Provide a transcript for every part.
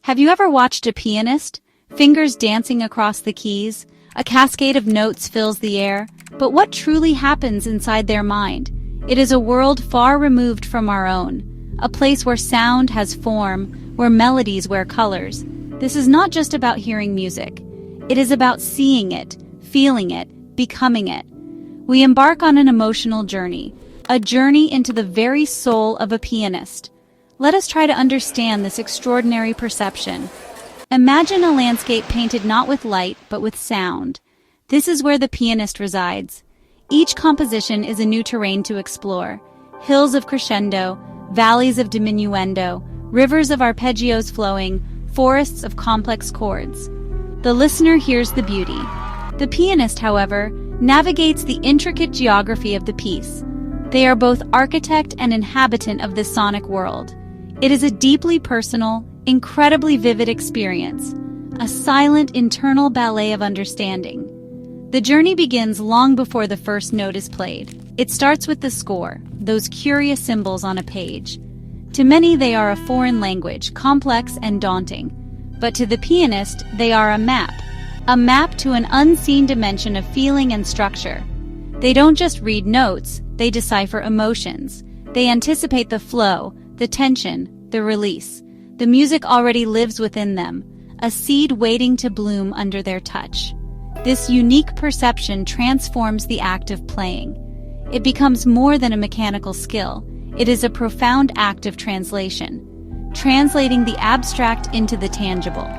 Have you ever watched a pianist? Fingers dancing across the keys, a cascade of notes fills the air, but what truly happens inside their mind? It is a world far removed from our own, a place where sound has form, where melodies wear colors. This is not just about hearing music. It is about seeing it, feeling it, becoming it. We embark on an emotional journey, a journey into the very soul of a pianist. Let us try to understand this extraordinary perception. Imagine a landscape painted not with light, but with sound. This is where the pianist resides. Each composition is a new terrain to explore. Hills of crescendo, valleys of diminuendo, rivers of arpeggios flowing, forests of complex chords. The listener hears the beauty. The pianist, however, navigates the intricate geography of the piece. They are both architect and inhabitant of this sonic world. It is a deeply personal, incredibly vivid experience, a silent internal ballet of understanding. The journey begins long before the first note is played. It starts with the score, those curious symbols on a page. To many they are a foreign language, complex and daunting. But to the pianist, they are a map to an unseen dimension of feeling and structure. They don't just read notes, they decipher emotions. They anticipate the flow, the tension, the release. The music already lives within them, a seed waiting to bloom under their touch. This unique perception transforms the act of playing. It becomes more than a mechanical skill. It is a profound act of translation, translating the abstract into the tangible,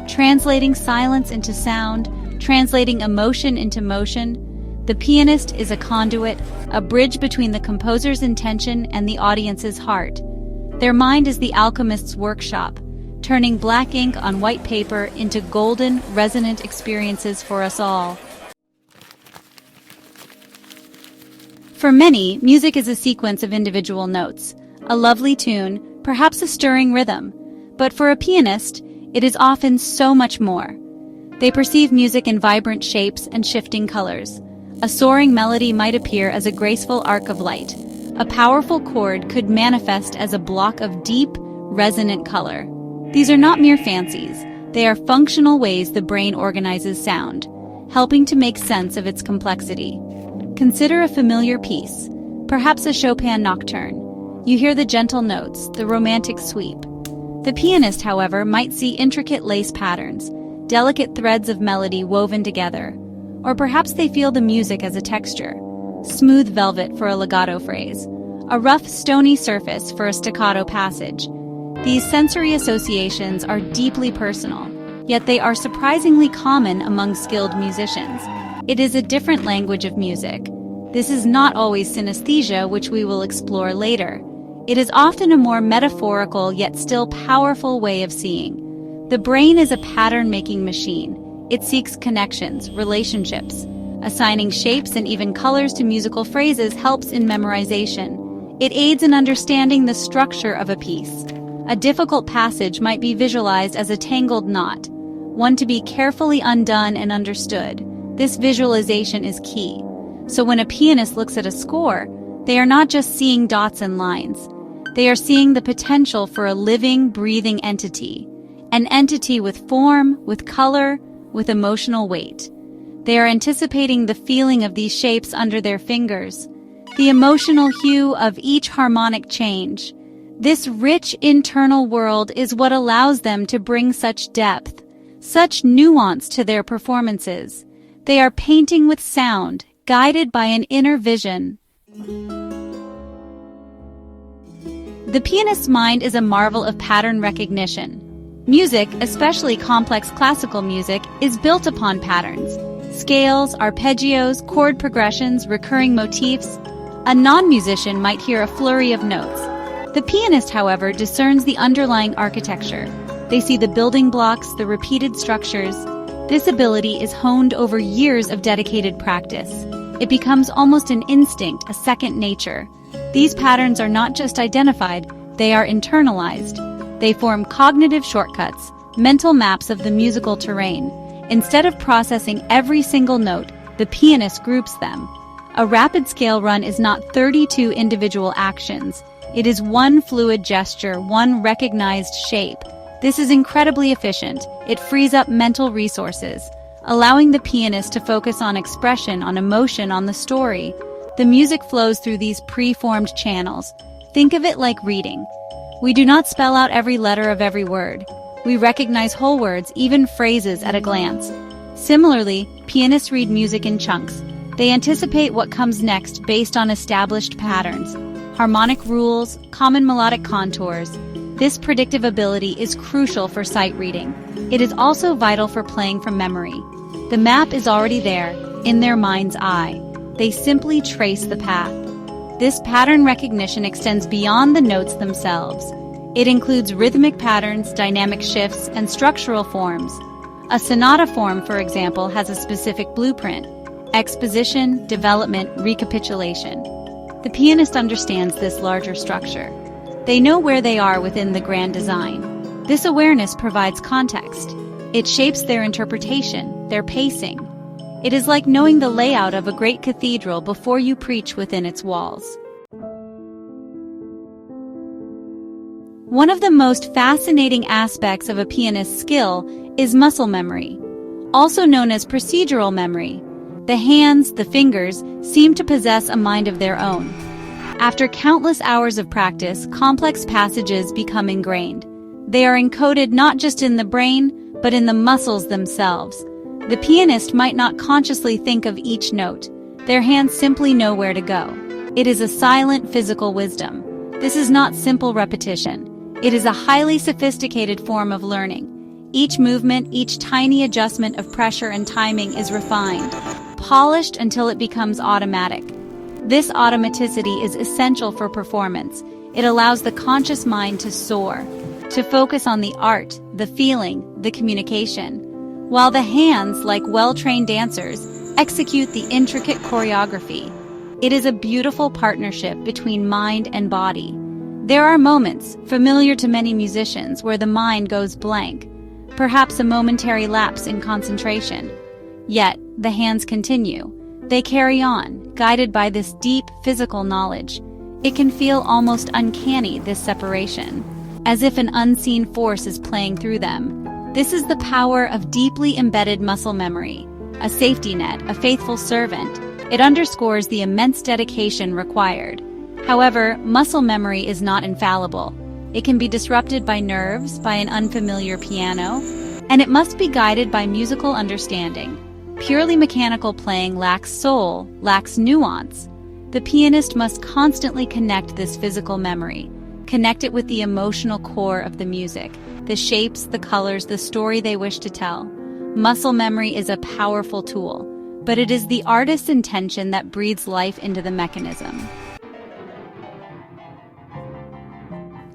translating silence into sound, translating emotion into motion. The pianist is a conduit, a bridge between the composer's intention and the audience's heart. Their mind is the alchemist's workshop, turning black ink on white paper into golden, resonant experiences for us all. For many, music is a sequence of individual notes, a lovely tune, perhaps a stirring rhythm. But for a pianist, it is often so much more. They perceive music in vibrant shapes and shifting colors. A soaring melody might appear as a graceful arc of light. A powerful chord could manifest as a block of deep, resonant color. These are not mere fancies. They are functional ways the brain organizes sound, helping to make sense of its complexity. Consider a familiar piece, perhaps a Chopin nocturne. You hear the gentle notes, the romantic sweep. The pianist, however, might see intricate lace patterns, delicate threads of melody woven together. Or perhaps they feel the music as a texture. Smooth velvet for a legato phrase, a rough stony surface for a staccato passage. These sensory associations are deeply personal, yet they are surprisingly common among skilled musicians. It is a different language of music. This is not always synesthesia, which we will explore later. It is often a more metaphorical yet still powerful way of seeing. The brain is a pattern-making machine. It seeks connections, relationships. Assigning shapes and even colors to musical phrases helps in memorization. It aids in understanding the structure of a piece. A difficult passage might be visualized as a tangled knot, one to be carefully undone and understood. This visualization is key. So when a pianist looks at a score, they are not just seeing dots and lines. They are seeing the potential for a living, breathing entity. An entity with form, with color, with emotional weight. They are anticipating the feeling of these shapes under their fingers, the emotional hue of each harmonic change. This rich internal world is what allows them to bring such depth, such nuance to their performances. They are painting with sound, guided by an inner vision. The pianist's mind is a marvel of pattern recognition. Music, especially complex classical music, is built upon patterns. Scales, arpeggios, chord progressions, recurring motifs. A non-musician might hear a flurry of notes. The pianist, however, discerns the underlying architecture. They see the building blocks, the repeated structures. This ability is honed over years of dedicated practice. It becomes almost an instinct, a second nature. These patterns are not just identified, they are internalized. They form cognitive shortcuts, mental maps of the musical terrain. Instead of processing every single note, the pianist groups them. A rapid scale run is not 32 individual actions. It is one fluid gesture, one recognized shape. This is incredibly efficient. It frees up mental resources, allowing the pianist to focus on expression, on emotion, on the story. The music flows through these pre-formed channels. Think of it like reading. We do not spell out every letter of every word. We recognize whole words, even phrases, at a glance. Similarly, pianists read music in chunks. They anticipate what comes next based on established patterns, harmonic rules, common melodic contours. This predictive ability is crucial for sight reading. It is also vital for playing from memory. The map is already there, in their mind's eye. They simply trace the path. This pattern recognition extends beyond the notes themselves. It includes rhythmic patterns, dynamic shifts, and structural forms. A sonata form, for example, has a specific blueprint: exposition, development, recapitulation. The pianist understands this larger structure. They know where they are within the grand design. This awareness provides context. It shapes their interpretation, their pacing. It is like knowing the layout of a great cathedral before you preach within its walls. One of the most fascinating aspects of a pianist's skill is muscle memory, also known as procedural memory. The hands, the fingers, seem to possess a mind of their own. After countless hours of practice, complex passages become ingrained. They are encoded not just in the brain, but in the muscles themselves. The pianist might not consciously think of each note. Their hands simply know where to go. It is a silent physical wisdom. This is not simple repetition. It is a highly sophisticated form of learning. Each movement, each tiny adjustment of pressure and timing is refined, polished until it becomes automatic. This automaticity is essential for performance. It allows the conscious mind to soar, to focus on the art, the feeling, the communication, while the hands, like well-trained dancers, execute the intricate choreography. It is a beautiful partnership between mind and body. There are moments, familiar to many musicians, where the mind goes blank, perhaps a momentary lapse in concentration. Yet, the hands continue. They carry on, guided by this deep physical knowledge. It can feel almost uncanny, this separation, as if an unseen force is playing through them. This is the power of deeply embedded muscle memory, a safety net, a faithful servant. It underscores the immense dedication required. However, muscle memory is not infallible. It can be disrupted by nerves, by an unfamiliar piano, and it must be guided by musical understanding. Purely mechanical playing lacks soul, lacks nuance. The pianist must constantly connect this physical memory, connect it with the emotional core of the music, the shapes, the colors, the story they wish to tell. Muscle memory is a powerful tool, but it is the artist's intention that breathes life into the mechanism.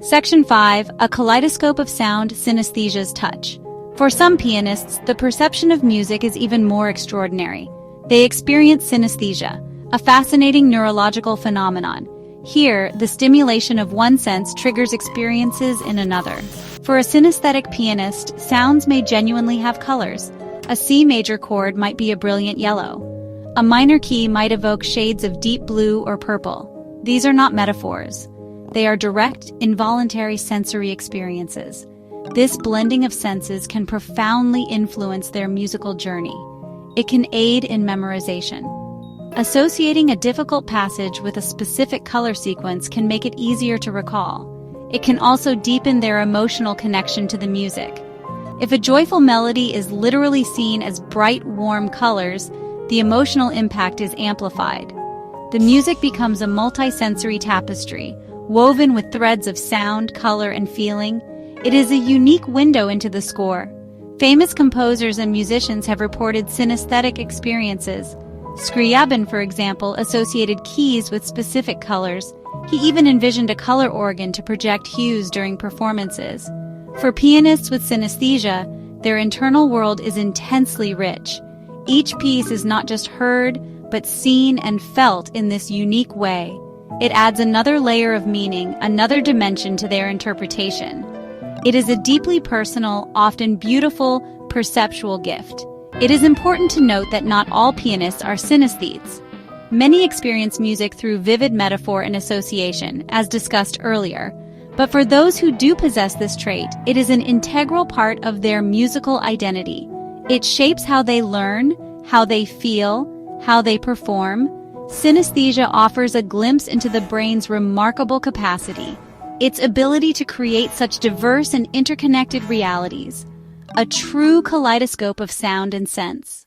Section 5. A kaleidoscope of sound, synesthesia's touch. For some pianists, the perception of music is even more extraordinary. They experience synesthesia, a fascinating neurological phenomenon. Here, the stimulation of one sense triggers experiences in another. For a synesthetic pianist, sounds may genuinely have colors. A C major chord might be a brilliant yellow. A minor key might evoke shades of deep blue or purple. These are not metaphors. They are direct, involuntary sensory experiences. This blending of senses can profoundly influence their musical journey. It can aid in memorization. Associating a difficult passage with a specific color sequence can make it easier to recall. It can also deepen their emotional connection to the music. If a joyful melody is literally seen as bright, warm colors, the emotional impact is amplified. The music becomes a multisensory tapestry, woven with threads of sound, color, and feeling. It is a unique window into the score. Famous composers and musicians have reported synesthetic experiences. Scriabin, for example, associated keys with specific colors. He even envisioned a color organ to project hues during performances. For pianists with synesthesia, their internal world is intensely rich. Each piece is not just heard, but seen and felt in this unique way. It adds another layer of meaning, another dimension to their interpretation. It is a deeply personal, often beautiful, perceptual gift. It is important to note that not all pianists are synesthetes. Many experience music through vivid metaphor and association, as discussed earlier. But for those who do possess this trait, it is an integral part of their musical identity. It shapes how they learn, how they feel, how they perform. Synesthesia offers a glimpse into the brain's remarkable capacity, its ability to create such diverse and interconnected realities, a true kaleidoscope of sound and sense.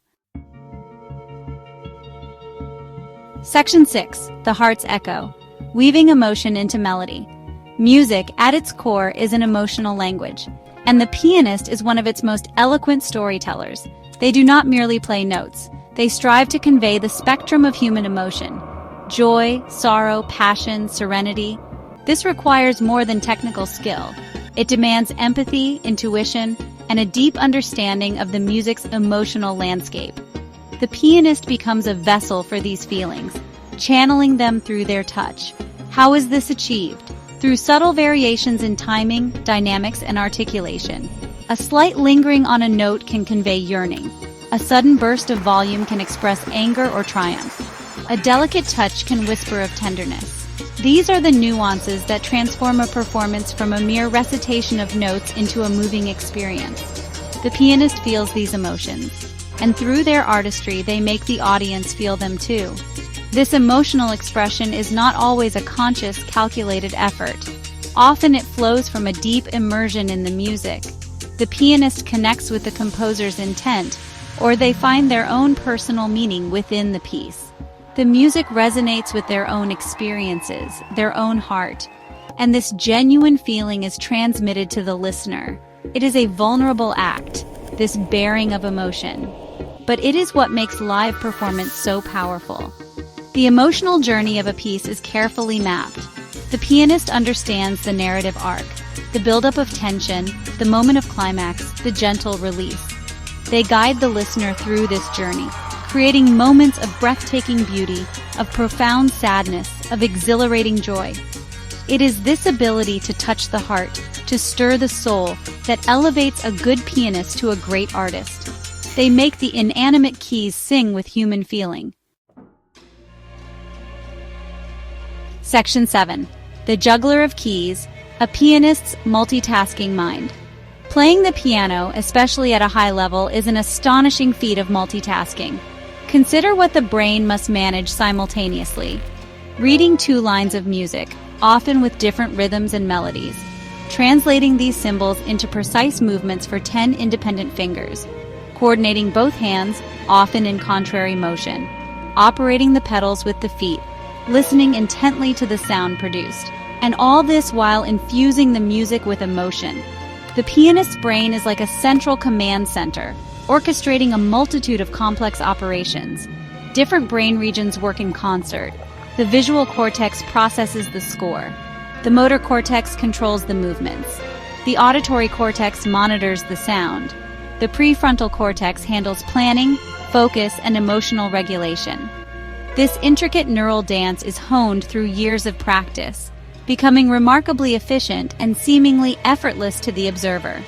Section 6. The Heart's Echo. Weaving emotion into melody. Music, at its core, is an emotional language, and the pianist is one of its most eloquent storytellers. They do not merely play notes. They strive to convey the spectrum of human emotion: joy, sorrow, passion, serenity. This requires more than technical skill. It demands empathy, intuition, and a deep understanding of the music's emotional landscape. The pianist becomes a vessel for these feelings, channeling them through their touch. How is this achieved? Through subtle variations in timing, dynamics, and articulation. A slight lingering on a note can convey yearning. A sudden burst of volume can express anger or triumph. A delicate touch can whisper of tenderness. These are the nuances that transform a performance from a mere recitation of notes into a moving experience. The pianist feels these emotions, and through their artistry they make the audience feel them too. This emotional expression is not always a conscious, calculated effort. Often it flows from a deep immersion in the music. The pianist connects with the composer's intent, or they find their own personal meaning within the piece. The music resonates with their own experiences, their own heart, and this genuine feeling is transmitted to the listener. It is a vulnerable act, this bearing of emotion. But it is what makes live performance so powerful. The emotional journey of a piece is carefully mapped. The pianist understands the narrative arc, the buildup of tension, the moment of climax, the gentle release. They guide the listener through this journey, creating moments of breathtaking beauty, of profound sadness, of exhilarating joy. It is this ability to touch the heart, to stir the soul, that elevates a good pianist to a great artist. They make the inanimate keys sing with human feeling. Section 7. The Juggler of Keys, a pianist's multitasking mind. Playing the piano, especially at a high level, is an astonishing feat of multitasking. Consider what the brain must manage simultaneously. Reading 2 lines of music, often with different rhythms and melodies. Translating these symbols into precise movements for 10 independent fingers. Coordinating both hands, often in contrary motion. Operating the pedals with the feet. Listening intently to the sound produced. And all this while infusing the music with emotion. The pianist's brain is like a central command center, orchestrating a multitude of complex operations. Different brain regions work in concert. The visual cortex processes the score. The motor cortex controls the movements. The auditory cortex monitors the sound. The prefrontal cortex handles planning, focus, and emotional regulation. This intricate neural dance is honed through years of practice, becoming remarkably efficient and seemingly effortless to the observer.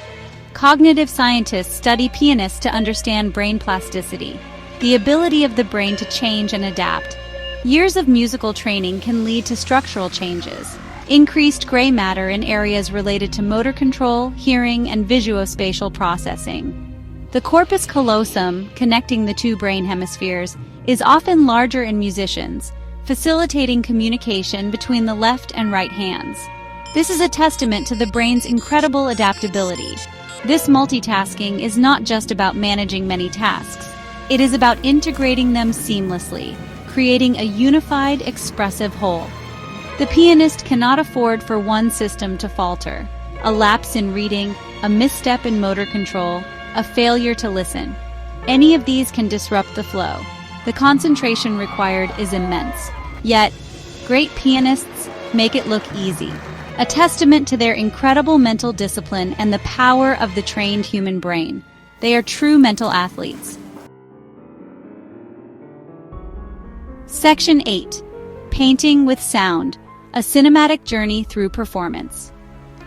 Cognitive scientists study pianists to understand brain plasticity, the ability of the brain to change and adapt. Years of musical training can lead to structural changes, increased gray matter in areas related to motor control, hearing, and visuospatial processing. The corpus callosum, connecting the 2 brain hemispheres, is often larger in musicians, facilitating communication between the left and right hands. This is a testament to the brain's incredible adaptability. This multitasking is not just about managing many tasks. It is about integrating them seamlessly, creating a unified, expressive whole. The pianist cannot afford for one system to falter. A lapse in reading, a misstep in motor control, a failure to listen. Any of these can disrupt the flow. The concentration required is immense. Yet, great pianists make it look easy, a testament to their incredible mental discipline and the power of the trained human brain. They are true mental athletes. Section 8. Painting with Sound, a cinematic journey through performance.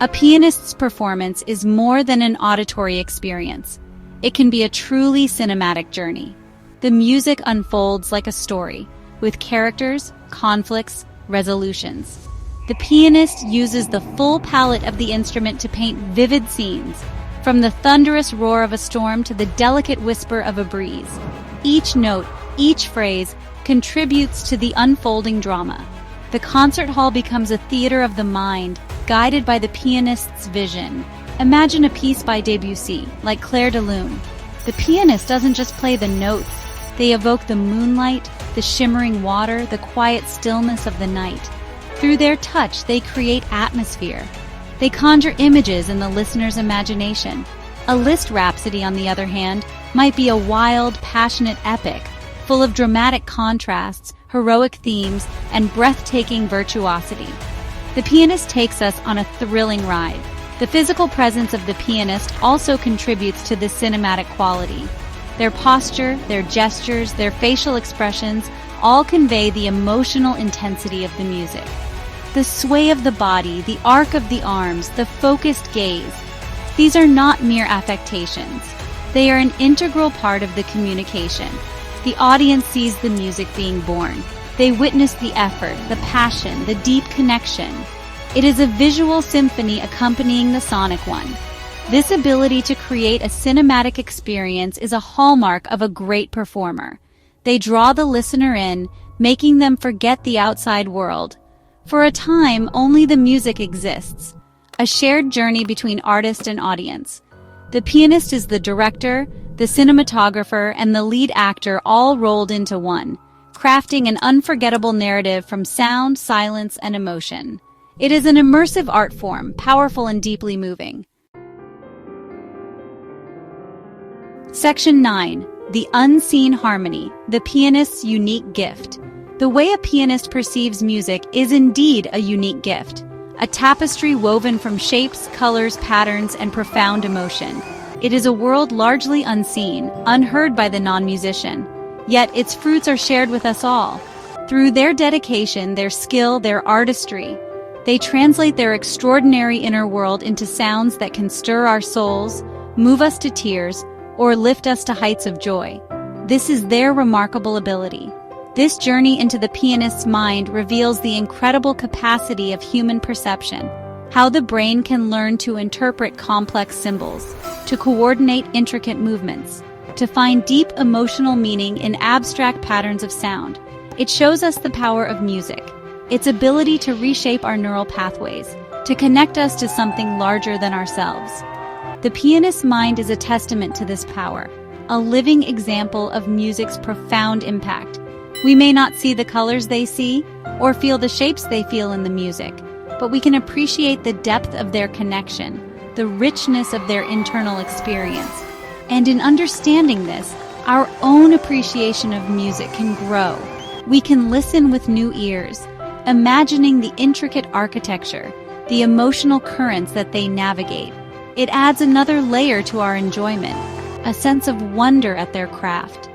A pianist's performance is more than an auditory experience. It can be a truly cinematic journey. The music unfolds like a story, with characters, conflicts, resolutions. The pianist uses the full palette of the instrument to paint vivid scenes, from the thunderous roar of a storm to the delicate whisper of a breeze. Each note, each phrase, contributes to the unfolding drama. The concert hall becomes a theater of the mind, guided by the pianist's vision. Imagine a piece by Debussy, like Clair de Lune. The pianist doesn't just play the notes, they evoke the moonlight, the shimmering water, the quiet stillness of the night. Through their touch, they create atmosphere. They conjure images in the listener's imagination. A Liszt rhapsody, on the other hand, might be a wild, passionate epic, full of dramatic contrasts, heroic themes, and breathtaking virtuosity. The pianist takes us on a thrilling ride. The physical presence of the pianist also contributes to this cinematic quality. Their posture, their gestures, their facial expressions all convey the emotional intensity of the music. The sway of the body, the arc of the arms, the focused gaze. These are not mere affectations. They are an integral part of the communication. The audience sees the music being born. They witness the effort, the passion, the deep connection. It is a visual symphony accompanying the sonic one. This ability to create a cinematic experience is a hallmark of a great performer. They draw the listener in, making them forget the outside world. For a time, only the music exists, a shared journey between artist and audience. The pianist is the director, the cinematographer, and the lead actor all rolled into one, crafting an unforgettable narrative from sound, silence, and emotion. It is an immersive art form, powerful and deeply moving. Section 9. The Unseen Harmony, the Pianist's Unique Gift. The way a pianist perceives music is indeed a unique gift, a tapestry woven from shapes, colors, patterns, and profound emotion. It is a world largely unseen, unheard by the non-musician, yet its fruits are shared with us all. Through their dedication, their skill, their artistry, they translate their extraordinary inner world into sounds that can stir our souls, move us to tears, or lift us to heights of joy. This is their remarkable ability. This journey into the pianist's mind reveals the incredible capacity of human perception, how the brain can learn to interpret complex symbols, to coordinate intricate movements, to find deep emotional meaning in abstract patterns of sound. It shows us the power of music, its ability to reshape our neural pathways, to connect us to something larger than ourselves. The pianist's mind is a testament to this power, a living example of music's profound impact. We may not see the colors they see, or feel the shapes they feel in the music, but we can appreciate the depth of their connection, the richness of their internal experience. And in understanding this, our own appreciation of music can grow. We can listen with new ears, imagining the intricate architecture, the emotional currents that they navigate. It adds another layer to our enjoyment, a sense of wonder at their craft.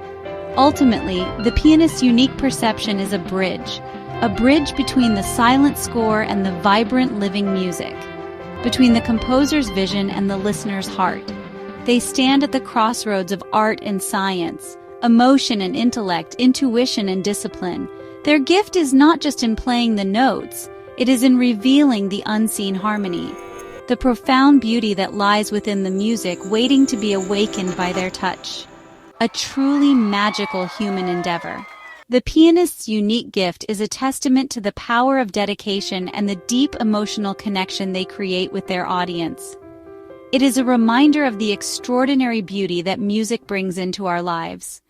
Ultimately, the pianist's unique perception is a bridge between the silent score and the vibrant living music, between the composer's vision and the listener's heart. They stand at the crossroads of art and science, emotion and intellect, intuition and discipline. Their gift is not just in playing the notes, it is in revealing the unseen harmony, the profound beauty that lies within the music waiting to be awakened by their touch. A truly magical human endeavor. The pianist's unique gift is a testament to the power of dedication and the deep emotional connection they create with their audience. It is a reminder of the extraordinary beauty that music brings into our lives.